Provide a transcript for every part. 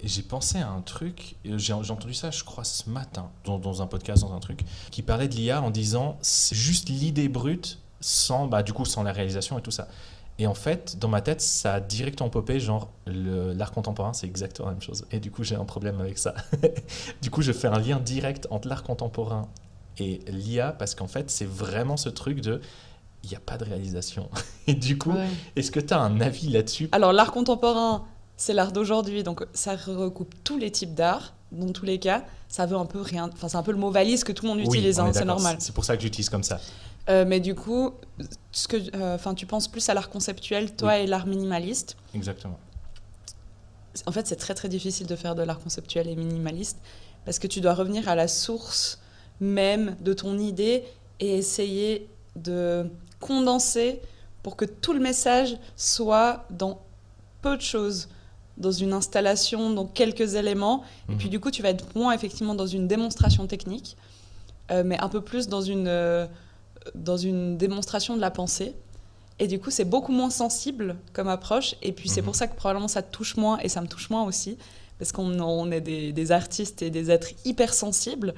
Et j'ai pensé à un truc, j'ai entendu ça, je crois, ce matin, dans un podcast, dans un truc, qui parlait de l'IA en disant c'est juste l'idée brute sans, du coup, sans la réalisation et tout ça. Et en fait, dans ma tête, ça a directement popé, genre, l'art contemporain, c'est exactement la même chose. Et du coup, j'ai un problème avec ça. Du coup, je fais un lien direct entre l'art contemporain et l'IA, parce qu'en fait, c'est vraiment ce truc de... Il n'y a pas de réalisation. Et du coup, est-ce que tu as un avis là-dessus ? Alors, l'art contemporain, c'est l'art d'aujourd'hui, donc ça recoupe tous les types d'art. Dans tous les cas, ça veut un peu rien... Enfin, c'est un peu le mot valise que tout le monde utilise, c'est normal. C'est pour ça que j'utilise comme ça. Mais du coup, tu penses plus à l'art conceptuel, toi, et l'art minimaliste. Exactement. En fait, c'est très, très difficile de faire de l'art conceptuel et minimaliste parce que tu dois revenir à la source même de ton idée et essayer de condenser pour que tout le message soit dans peu de choses, dans une installation, dans quelques éléments. Et puis, du coup, tu vas être moins, effectivement, dans une démonstration technique, mais un peu plus dans une démonstration de la pensée. Et du coup, c'est beaucoup moins sensible comme approche. Et puis, c'est pour ça que probablement ça te touche moins, et ça me touche moins aussi, parce qu'on est des artistes et des êtres hypersensibles.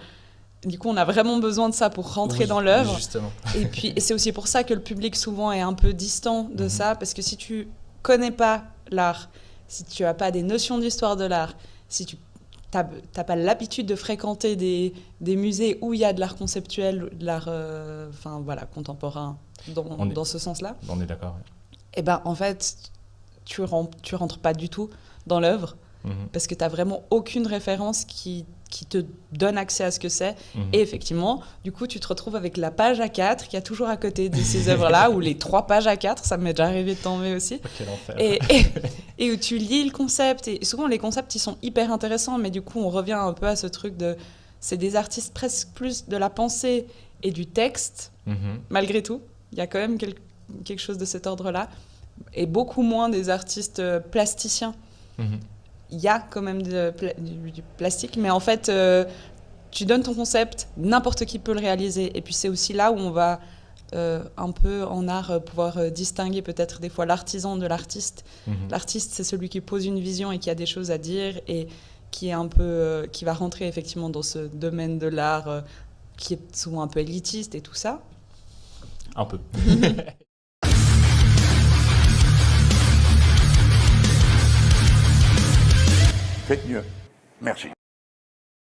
Du coup, on a vraiment besoin de ça pour rentrer dans l'œuvre. Justement. Et c'est aussi pour ça que le public, souvent, est un peu distant de ça, parce que si tu connais pas l'art, si tu as pas des notions d'histoire de l'art, si tu t'as pas l'habitude de fréquenter des musées où il y a de l'art conceptuel, de l'art contemporain, dans ce sens-là. On est d'accord. Et en fait, tu rentres pas du tout dans l'œuvre, parce que tu n'as vraiment aucune référence qui te donne accès à ce que c'est. Et effectivement, du coup, tu te retrouves avec la page A4 qui a toujours à côté de ces œuvres-là, ou les 3 pages A4, ça m'est déjà arrivé de tomber aussi. Quel enfer. Et où tu lis le concept. Et souvent, les concepts, ils sont hyper intéressants, mais du coup, on revient un peu à ce truc de... C'est des artistes presque plus de la pensée et du texte, malgré tout. Il y a quand même quelque chose de cet ordre-là. Et beaucoup moins des artistes plasticiens. Il y a quand même du plastique, mais en fait, tu donnes ton concept, n'importe qui peut le réaliser. Et puis c'est aussi là où on va un peu en art pouvoir distinguer peut-être des fois l'artisan de l'artiste. L'artiste, c'est celui qui pose une vision et qui a des choses à dire et qui est un peu, qui va rentrer effectivement dans ce domaine de l'art qui est souvent un peu élitiste et tout ça. Un peu. Faites mieux. Merci.